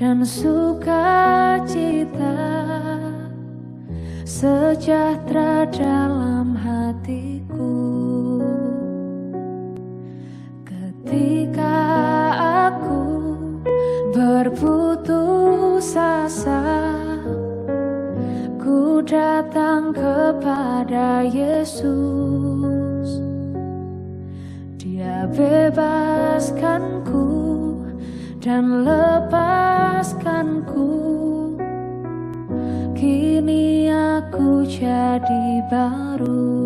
dan sukacita, sejahtera dalam hatiku. Ketika aku berputus asa, ku datang kepada Yesus. Dia bebaskanku dan lepaskanku. Kini aku jadi baru.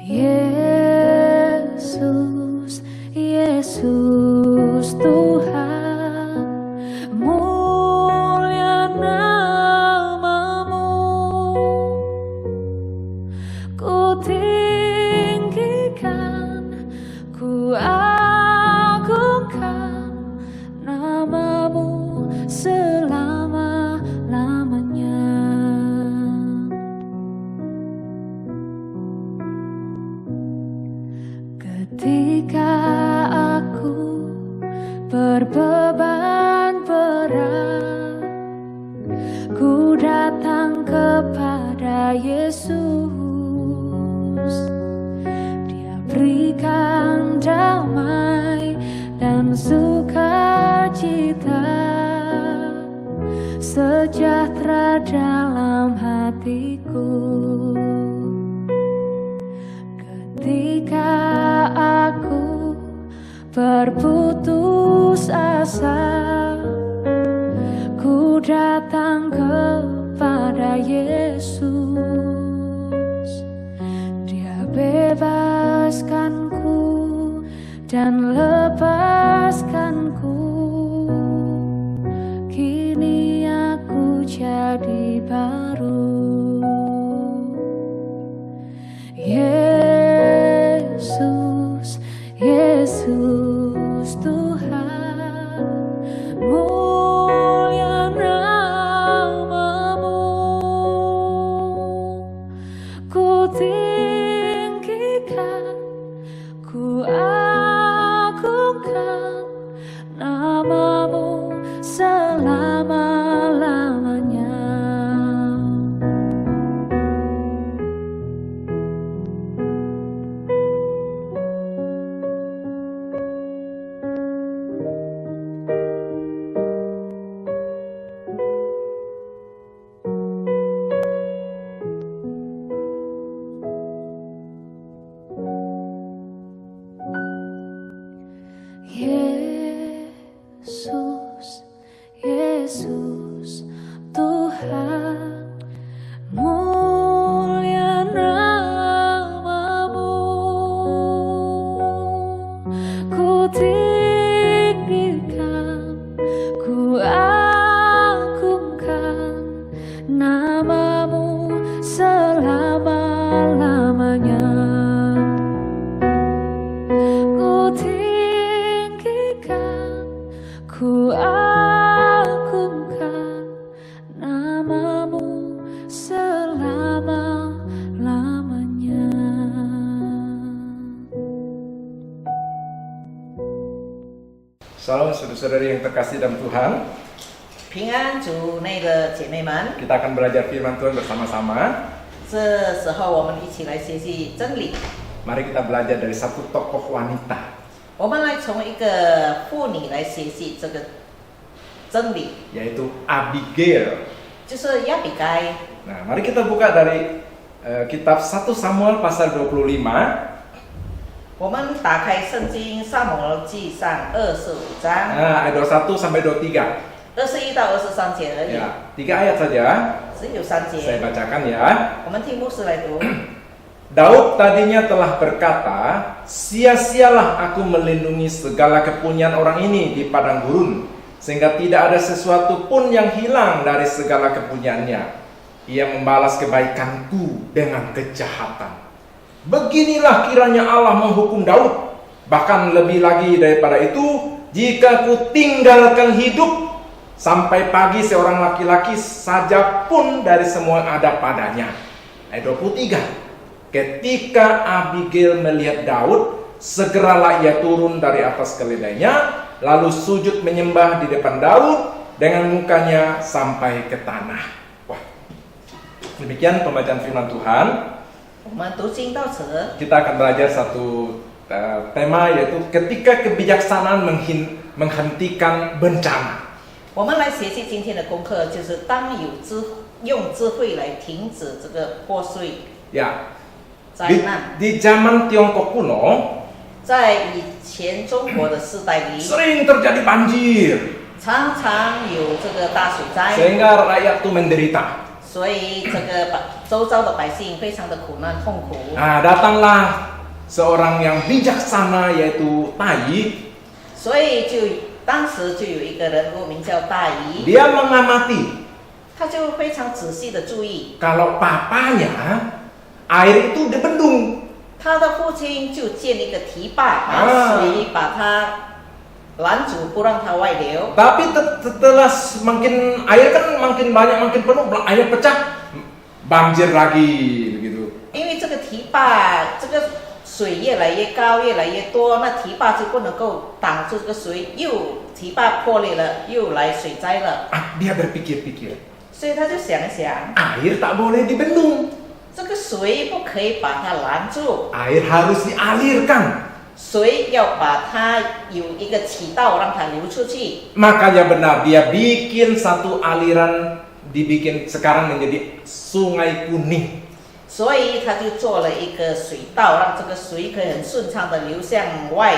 Yesus, Yesus Tuhan, mulia namamu. Ku tinggikan, ku agungkan namamu selama-lamanya. Ketika aku berbeban berat, ku datang kepada Yesus. Dia berikan damai dan sukacita, sejahtera dalam hatiku. Ketika aku berputus asa, ku datang kepada Yesus. Dia bebaskanku dan lepaskanku. Kini aku jadi baru. Yesus, Yesus Tuhan, mulia namamu. Ku tinggikan, ku agungkan namamu selama-lamanya. Yesus, Yesus Tuhan, mulia namamu. Ku tinggikan, ku agungkan namamu selama-lamanya. Ku agungkan namamu selama-lamanya. Salam saudara-saudari yang terkasih dalam Tuhan. 平安主内的姐妹们， Kita akan belajar firman Tuhan bersama-sama. 这时候我们一起来学习真理。 Mari kita belajar dari satu tokoh wanita, 我们来从一个妇女来学习这个真理， yaitu Abigail. 就是亚比该。 Nah, mari kita buka dari kitab 1 Samuel pasal 25. 我们打开圣经撒母耳记上25章 Ayat 21 sampai 23. 21到23节而已， Ya, 3 ayat saja. 只有3 Saya 节。 bacakan ya. 我们听牧师来读。 Daud tadinya telah berkata, sia-sialah aku melindungi segala kepunyaan orang ini di padang gurun, sehingga tidak ada sesuatu pun yang hilang dari segala kepunyaannya. Ia membalas kebaikanku dengan kejahatan. Beginilah kiranya Allah menghukum Daud. Bahkan lebih lagi daripada itu, jika ku tinggalkan hidup sampai pagi seorang laki-laki saja pun dari semua yang ada padanya. Ayat 23. Ketika Abigail melihat Daud, segeralah ia turun dari atas keledainya, lalu sujud menyembah di depan Daud dengan mukanya sampai ke tanah. Wah, demikian pembacaan firman Tuhan. 我们读经到此， Kita akan belajar satu tema, yaitu ketika kebijaksanaan menghentikan bencana. 我们来学习今天的功课，就是当用智慧来停止这个破碎 Ya, 灾难。 di zaman Tiongkok kuno 在以前中国的世代里， sering terjadi banjir 常常有这个大水灾， sehingga rakyat itu menderita. 所以这个周遭的百姓非常的苦难痛苦。 Nah, datanglah seorang yang bijaksana yaitu Tai. 所以当时就有一个人物名叫大姨， Dia mengamati 他就非常仔细的注意， kalau papanya air itu dibendung. 他的父亲就建一个堤坝，把水把它拦住，不让它外流。 Tapi setelah makin air kan makin banyak, makin penuh, air pecah, banjir lagi begitu. 因为这个堤坝，这个水越来越高，越来越多，那堤坝就不能够挡住这个水，堤坝破裂了，又来水灾了。 Dia berpikir-pikir, 所以他就想一想， air tak boleh dibendung, 这个水不可以把它拦住， air harus dialirkan. 水要把它有一个渠道让它流出去。 Makanya benar, dia bikin satu aliran, dibikin sekarang menjadi Sungai Kuning. 所以他就做了一个水道，让这个水可以很顺畅的流向外，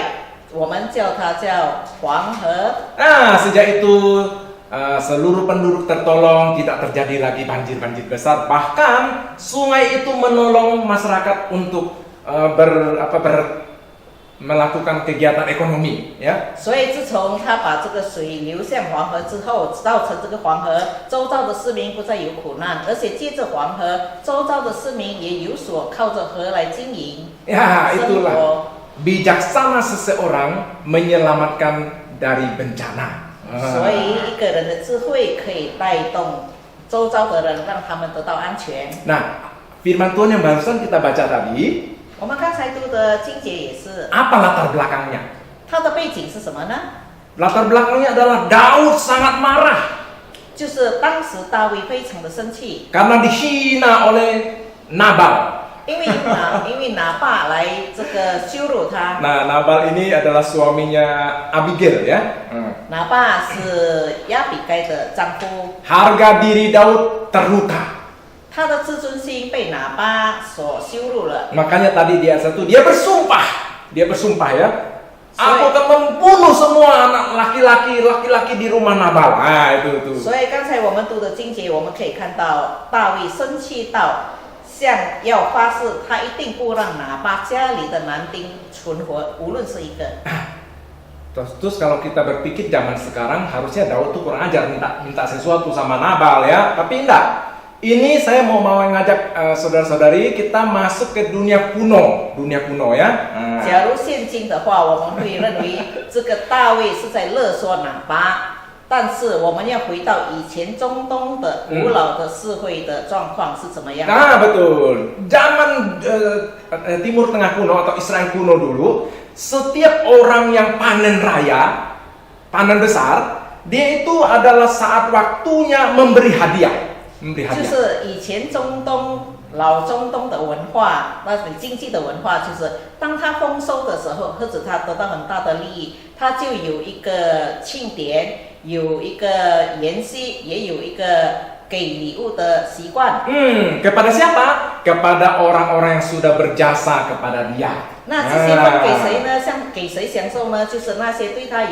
我们叫它叫黄河。 Nah, sejak itu seluruh penduduk tertolong, tidak terjadi lagi banjir-banjir besar. Bahkan sungai itu menolong masyarakat untuk melakukan kegiatan ekonomi, ya. 所以自从他把这个水流向黄河之后，造成这个黄河周遭的市民不再有苦难，而且借着黄河，周遭的市民也有所靠着河来经营。 Ya, itulah bijaksana seseorang menyelamatkan dari bencana. 所以一个人的智慧可以带动周遭的人，让他们得到安全。 Nah, firman Tuhan yang barusan kita baca tadi, 我们刚才读的经节也是， apa latar belakangnya? 它的背景是什么呢？ Latar belakangnya adalah Daud sangat marah 就是当时大卫非常的生气， karena dihina oleh Nabal. 因为拿爸来这个羞辱他。 Nah, Nabal ini adalah suaminya Abigail, ya. 拿爸是亚比该的丈夫， Harga diri Daud terluka. 他的自尊心被拿爸所羞辱了， Makanya tadi di ayat 1 dia bersumpah ya. Aku akan membunuh semua anak laki-laki di rumah Nabal. Nah, itu. 所以刚才我们读的经节，我们可以看到大卫生气到像要发誓，他一定不让拿爸家里的男丁存活，无论是一个。 Terus kalau kita berpikir zaman sekarang harusnya Daud tuh kurang ajar minta sesuatu sama Nabal ya, tapi enggak. Ini saya mau ngajak saudara-saudari kita masuk ke dunia kuno ya. 假如现今的话，我们会认为这个大卫是在勒索拿巴，但是我们要回到以前中东的古老的社会的状况是怎么样？ Nah, betul. Zaman Timur Tengah kuno atau Israel kuno dulu, setiap orang yang panen raya, panen besar, dia itu adalah saat waktunya memberi hadiah. 就是以前老中东的文化，那种经济的文化，就是当他丰收的时候，或者他得到很大的利益，他就有一个庆典，有一个筵席，也有一个给礼物的习惯。 Kepada siapa? Kepada orang-orang yang sudah berjasa kepada dia. 那这些分给谁呢？像给谁享受呢？就是那些对他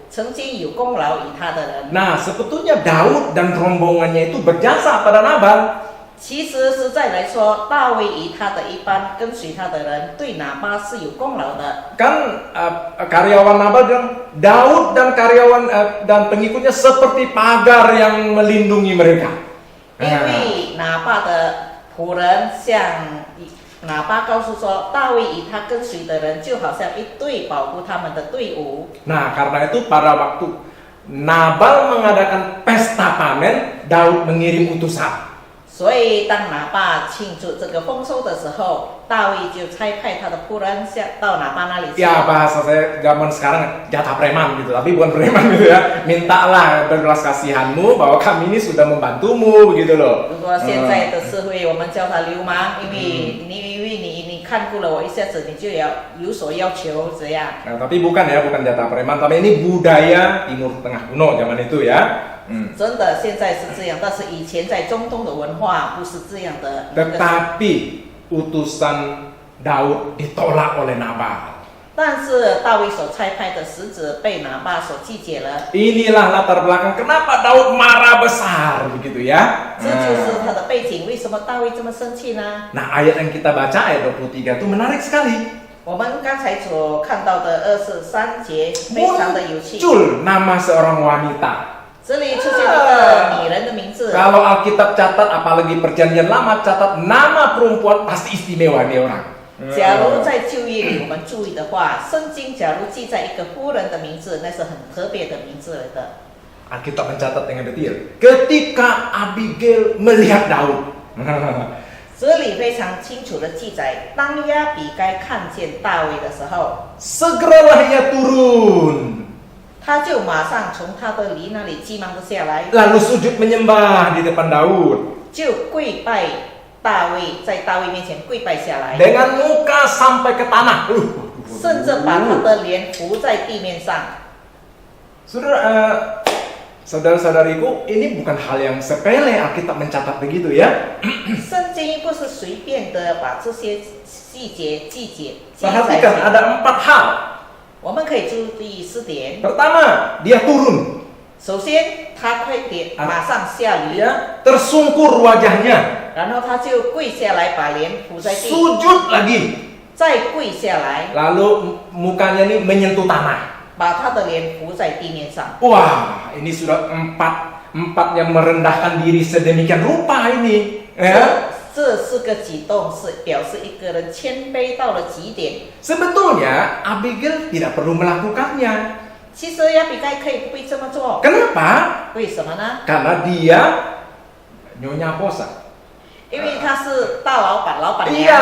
曾经有功劳于他的人。 Nah, sebetulnya Daud dan rombongannya itu berjasa pada Nabal. 其实实在来说，大卫与他的一般跟随他的人对拿巴是有功劳的。 Kan karyawan Nabal bilang Daud dan karyawan dan pengikutnya seperti pagar yang melindungi mereka. 因为拿巴的仆人向拿巴告诉说，大卫与他跟随的人就好像一队保护他们的队伍。 Nah, karena itu pada waktu Nabal mengadakan pesta panen, Daud mengirim utusan. 所以当拿巴庆祝这个丰收的时候，大卫就差派他的仆人下到拿巴那里去。 Ya bahasa saya zaman sekarang jatah preman gitu, tapi bukan preman gitu ya. Mintalah berbelas kasihanmu bahwa kami ini sudah membantumu begitu loh. 如果现在的社会我们叫他流氓，因为你看顾了我一下子，你就要有所要求这样。 Nah, tapi bukan ya, bukan jatah preman, tapi ini budaya Timur Tengah kuno zaman itu ya. 真的现在是这样，但是以前在中东的文化不是这样的。 Tetapi utusan Daud ditolak oleh Nabal. 但是大卫所差派的使者被拿巴所拒绝了。 Inilah latar belakang kenapa Daud marah besar begitu ya. 这就是他的背景，为什么大卫这么生气呢？ Nah, ayat yang kita baca ayat 23 itu menarik sekali. 我们刚才所看到的23节非常的有趣。 Muncul nama seorang wanita. 这里出现一个女人的名字。 Kalau Alkitab catat, apalagi Perjanjian Lama catat nama perempuan pasti istimewa nih orang. 假如在旧约里我们注意的话，圣经假如记载一个夫人的名字，那是很特别的名字来的。 Alkitab mencatat dengan detail. Ketika Abigail melihat Daud. 这里非常清楚的记载，当亚比该看见大卫的时候， Segeralah ia turun. 他就马上从他的犁那里急忙的下来， Lalu sujud menyembah di depan Daud. 就跪拜大卫，在大卫面前跪拜下来， Dengan muka sampai ke tanah. 甚至把他的脸伏在地面上。 Saudara-saudariku, ini bukan hal yang sepele Alkitab mencatat begitu ya. 圣经不是随便的把这些细节记载 Perhatikan 起 ada 4 hal. 我们可以注意4点。 Pertama, dia turun. 首先，他快点马上下驴， Ya, tersungkur wajahnya. 然后他就跪下来，把脸伏在地， Sujud lagi. 再跪下来， Lalu mukanya ini menyentuh tanah. 把他的脸伏在地面上。 Wah, ini sudah empat yang merendahkan diri sedemikian rupa ini. Ya. 这4个举动是表示一个人谦卑到了极点。 Sebetulnya Abigail tidak perlu melakukannya. 其实亚比该可以不必这么做， Kenapa? 为什么呢？ Karena dia nyonya bosan. 因为他是大老板，老板 Iya,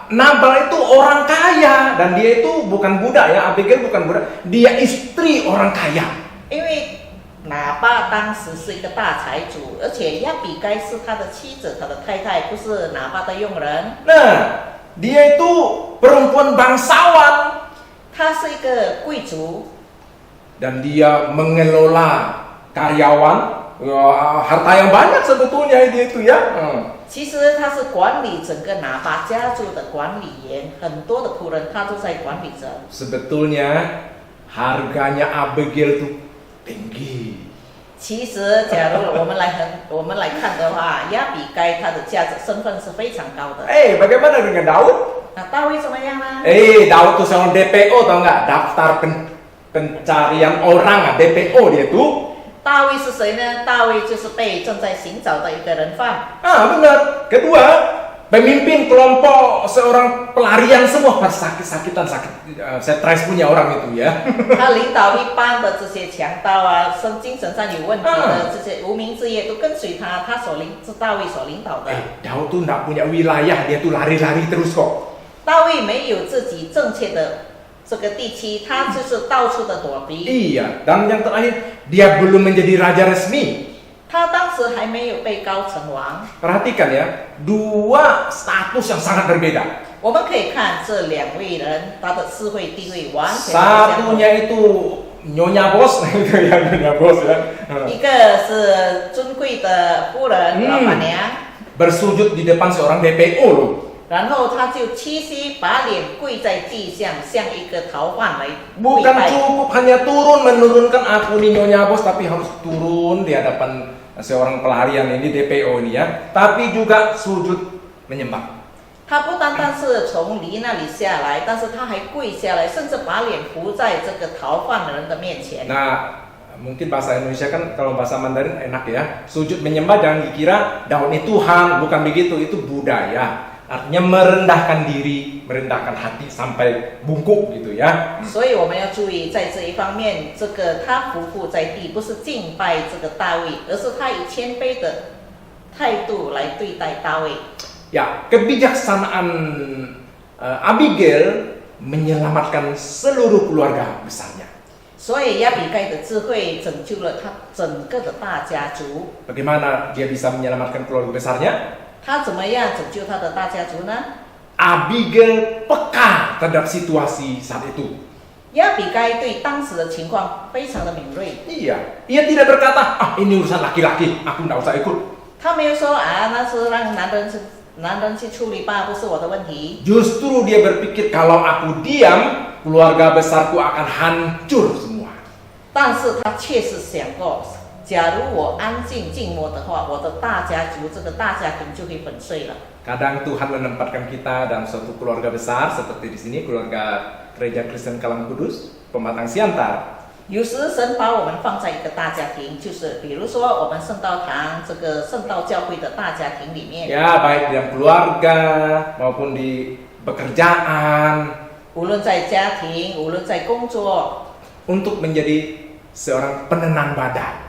娘。 Nabal itu orang kaya dan dia itu bukan budak ya, Abigail bukan budak, dia istri orang kaya. 因为拿巴当时是一个大财主，而且亚比该是他的妻子，他的太太，不是拿巴的佣人。 Nah, dia itu perempuan bangsawan 他是一个贵族， dan dia mengelola karyawan, harta yang banyak sebetulnya dia itu ya. 其实他是管理整个拿巴家族的管理员，很多的仆人他都在管理着。 Sebetulnya harganya Abigail itu tinggi. 其实，假如我们来看的话，亚比该他的价值身份是非常高的。 Bagaimana dengan Daud? 那大卫怎么样呢？ Daud tuh seorang DPO tau nggak? Daftar pencarian orang, DPO dia tuh. 大卫是谁呢？大卫就是被正在寻找的一个人犯。 Benar. Kedua, pemimpin kelompok seorang pelarian semua pada sakit-sakitan, stres punya orang itu ya. 他领导一般的这些强盗啊，精神上有问题的这些无名之辈都跟随他，是大卫所领导的。 Daud tuh nggak punya wilayah, dia tuh lari-lari terus kok. 大卫没有自己正确的这个地区，他就是到处的躲避。 Iya, dan yang terakhir, dia belum menjadi raja resmi. 他当时还没有被高成王。 Perhatikan ya, 2 status yang sangat berbeda. 我们可以看这2位人，他的社会地位完全不相同。 Satunya itu nyonya bos, itu ya nyonya bos ya. 一个是尊贵的夫人老板娘， Bersujud di depan seorang DPO loh. 然后他就屈膝把脸跪在地上，像一个逃犯来跪 Bukan 拜。 cukup hanya turun menurunkan aku nih nyonya bos, tapi harus turun di hadapan seorang pelarian ini DPO ini ya. Tapi juga sujud menyembah. 他不单单是从犁那里下来，但是他还跪下来，甚至把脸伏在这个逃犯的人的面前。 Nah, mungkin bahasa Indonesia kan kalau bahasa Mandarin enak ya. Sujud menyembah jangan dikira Daud ini Tuhan, bukan begitu, itu budaya. Artinya merendahkan diri, merendahkan hati sampai bungkuk gitu ya. 所以我们要注意，在这一方面，他匍匐在地，不是敬拜这个大卫，而是他以谦卑的态度来对待大卫。 Ya, kebijaksanaan Abigail menyelamatkan seluruh keluarga besarnya. 所以亚比该的智慧拯救了他整个的大家族。 Bagaimana dia bisa menyelamatkan keluarga besarnya? 他怎么样拯救他的大家族呢？ Abigail peka terhadap situasi saat itu. 亚比该对当时的情况非常的敏锐， Iya, ia tidak berkata, ini urusan laki-laki, aku tidak usah ikut. 他没有说啊，那是让男人去处理吧，不是我的问题。 Justru dia berpikir kalau aku diam, keluarga besarku akan hancur semua. 但是他确实想过，假如我安静静默的话，我的大家族这个大家庭就会粉碎了。 Kadang Tuhan menempatkan kita dalam suatu keluarga besar seperti di sini keluarga Gereja Kristen Kalam Kudus, Pematang Siantar. 有时神把我们放在一个大家庭，就是比如说我们圣道堂这个圣道教会的大家庭里面， Ya, baik di dalam keluarga maupun di pekerjaan 无论在家庭，无论在工作， untuk menjadi seorang penenang badai,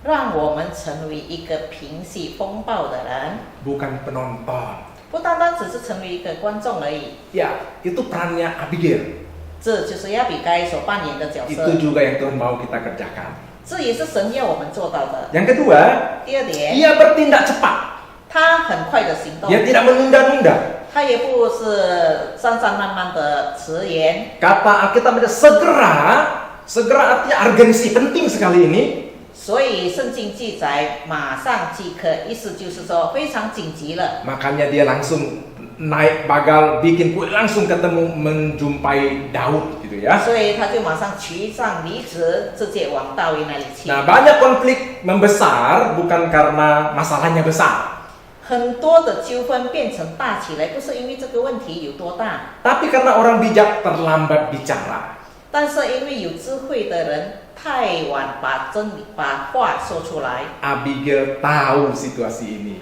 让我们成为一个平息风暴的人， bukan penonton. 不单单只是成为一个观众而已。 Ya, itu perannya Abigail. 这就是亚比该所扮演的角 Itu 色， juga yang Tuhan mau kita kerjakan. 这也是神要我们做到的。 Yang kedua, 第二点， ia bertindak cepat. 他很快的行动， Dia tidak menunda-nunda. 他也不是慢慢的迟延。 Kata Alkitab segera artinya urgensi, penting sekali ini. 所以圣经记载马上即刻，意思就是说非常紧急了。 Makanya dia langsung naik bagal, bikin kue, langsung ketemu menjumpai Daud gitu ya. 所以他就马上骑上驴子，直接往大卫那里去。 Nah, banyak konflik membesar bukan karena masalahnya besar, 很多的纠纷变成大起来，不是因为这个问题有多大， tapi karena orang bijak terlambat bicara. 但是因为有智慧的人太晚把真理、把话说出来。 Abigail tahu situasi ini.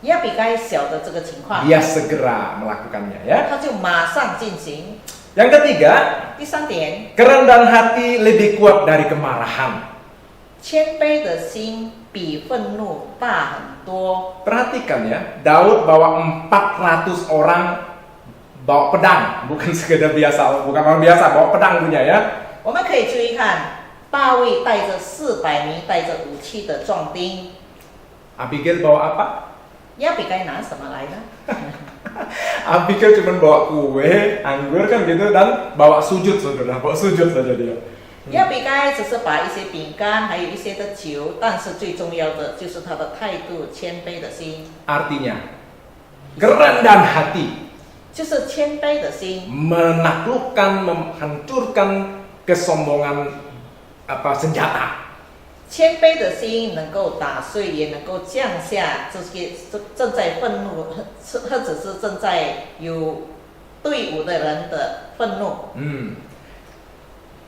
亚比该晓得这个情况， Dia segera melakukannya ya. 他就马上进行。 Yang ketiga, 第三点， kerendahan hati lebih kuat dari kemarahan. 谦卑的心比愤怒大很多。 Perhatikan ya, Daud bawa 400 orang bawa pedang, bukan sekedar biasa, bukan orang biasa, bawa pedang punya ya. 我们可以注意看，大卫带着400名带着武器的壮丁， Abigail bawa apa? 亚比该拿什么来呢？ Abigail cuma bawa kue, anggur kan gitu dan bawa sujud saudara, bawa sujud saja dia. 亚比该只是把一些饼干，还有一些的酒，但是最重要的就是他的态度谦卑的心， Artinya, kerendahan hati 就是谦卑的心， menaklukkan, menghancurkan kesombongan senjata. 谦卑的心能够打碎，也能够降下这些正在愤怒，或者是正在有队伍的人的愤怒。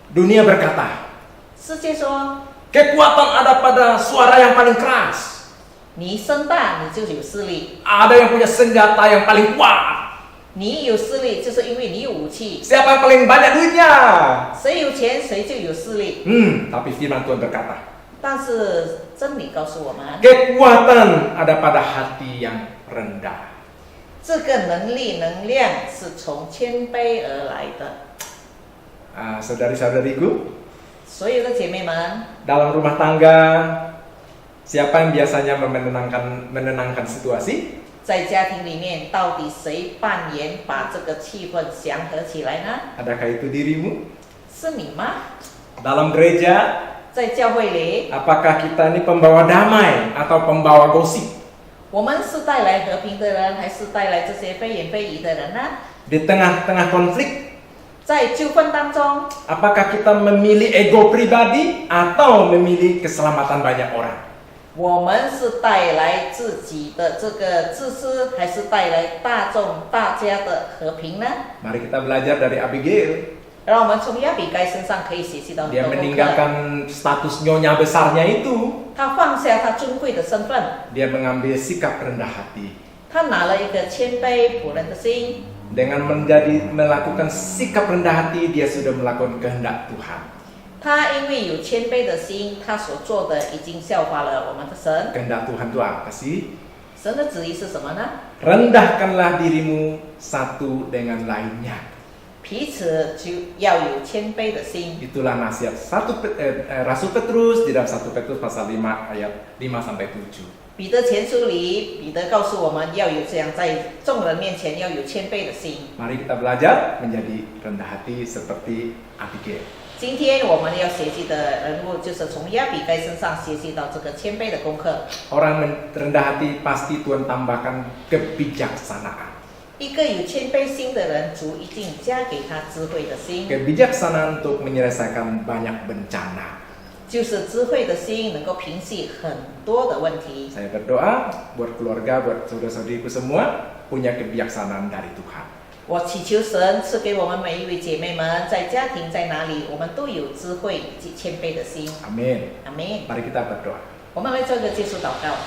Dunia berkata, 世界说， kekuatan ada pada suara yang paling keras. 你声大，你就有势力。 Ada yang punya senjata yang paling kuat. 你有势力，就是因为你有武器。 Siapa yang paling banyak duitnya? 谁有钱，谁就有势力。 Tapi firman Tuhan berkata, 但是真理告诉我们， kekuatan ada pada hati yang rendah. 这个能力、能量是从谦卑而来的。 Saudari-saudariku, 所有的姐妹们， dalam rumah tangga, siapa yang biasanya menenangkan situasi? 在家庭里面，到底谁扮演把这个气氛祥和起来呢？ Adakah itu dirimu? 是你吗？ Dalam gereja, 在教会里， apakah kita ini pembawa damai atau pembawa gosip? 我们是带来和平的人，还是带来这些非言非语的人呢？ Di tengah-tengah konflik, 在纠纷当中， apakah kita memilih ego pribadi atau memilih keselamatan banyak orang? 我们是带来自己的这个自私，还是带来大众大家的和平呢？ Mari kita belajar dari Abigail. 让我们从亚比该身上可以学习到很 Dia 多功课。 meninggalkan status nyonya besarnya itu. 他放下他尊贵的身份， Dia mengambil sikap rendah hati. 他拿了一个谦卑仆人的心。 Dengan melakukan sikap rendah hati, dia sudah melakukan kehendak Tuhan. 他因为有谦卑的心，他所做的已经效法了我们的神。 Kehendak Tuhan itu apa sih? 神的旨意是什么呢？ Rendahkanlah dirimu satu dengan lainnya. 彼此就要有谦卑的心。 Itulah nasihat Rasul Petrus di dalam 1 Petrus pasal 5 ayat 5 sampai 7. 彼得前书里，彼得告诉我们要有这样在众人面前要有谦卑的心。 Mari kita belajar menjadi rendah hati seperti Abigail. 今天我们要学习的人物就是从亚比该身上学习到这个谦卑的功课。 Orang rendah hati pasti Tuhan tambahkan kebijaksanaan. 一个有谦卑心的人，主一定加给他智慧的心， Kebijaksanaan untuk menyelesaikan banyak bencana. 就是智慧的心能够平息很多的问题。 Saya berdoa buat keluarga, buat saudara-saudariku semua punya kebijaksanaan dari Tuhan. 我祈求神赐给我们每一位姐妹们，在家庭在哪里，我们都有智慧以及谦卑的心。 Amin. 阿门。 Mari kita berdoa. 我们来做个结束祷告。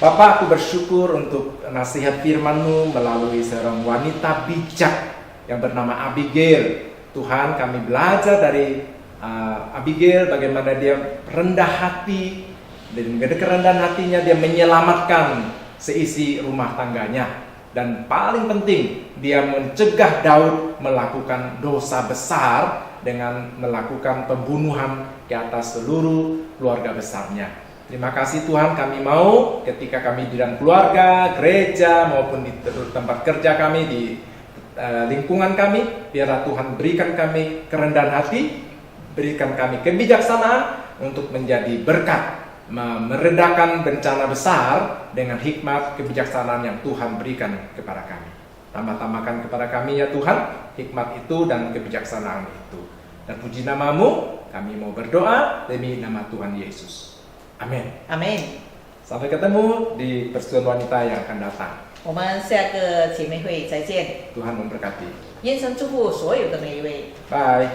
Bapa, aku bersyukur untuk nasihat firman-Mu melalui seorang wanita bijak yang bernama Abigail. Tuhan, kami belajar dari Abigail bagaimana dia rendah hati, dan dengan kerendahan hatinya dia menyelamatkan seisi rumah tangganya. Dan paling penting, dia mencegah Daud melakukan dosa besar dengan melakukan pembunuhan ke atas seluruh keluarga besarnya. Terima kasih Tuhan, kami mau ketika kami di dalam keluarga, gereja maupun di tempat kerja kami, di lingkungan kami, biarlah Tuhan berikan kami kerendahan hati, berikan kami kebijaksanaan untuk menjadi berkat, meredakan bencana besar dengan hikmat kebijaksanaan yang Tuhan berikan kepada kami. Tambah-tambahkan kepada kami ya Tuhan, hikmat itu dan kebijaksanaan itu. Dan puji nama-Mu, kami mau berdoa demi nama Tuhan Yesus. Amin. 阿门。 Sampai ketemu di persekutuan wanita yang akan datang. 我们下个姐妹会再见。 Tuhan memberkati. 愿神祝福所有的每一位。 Bye.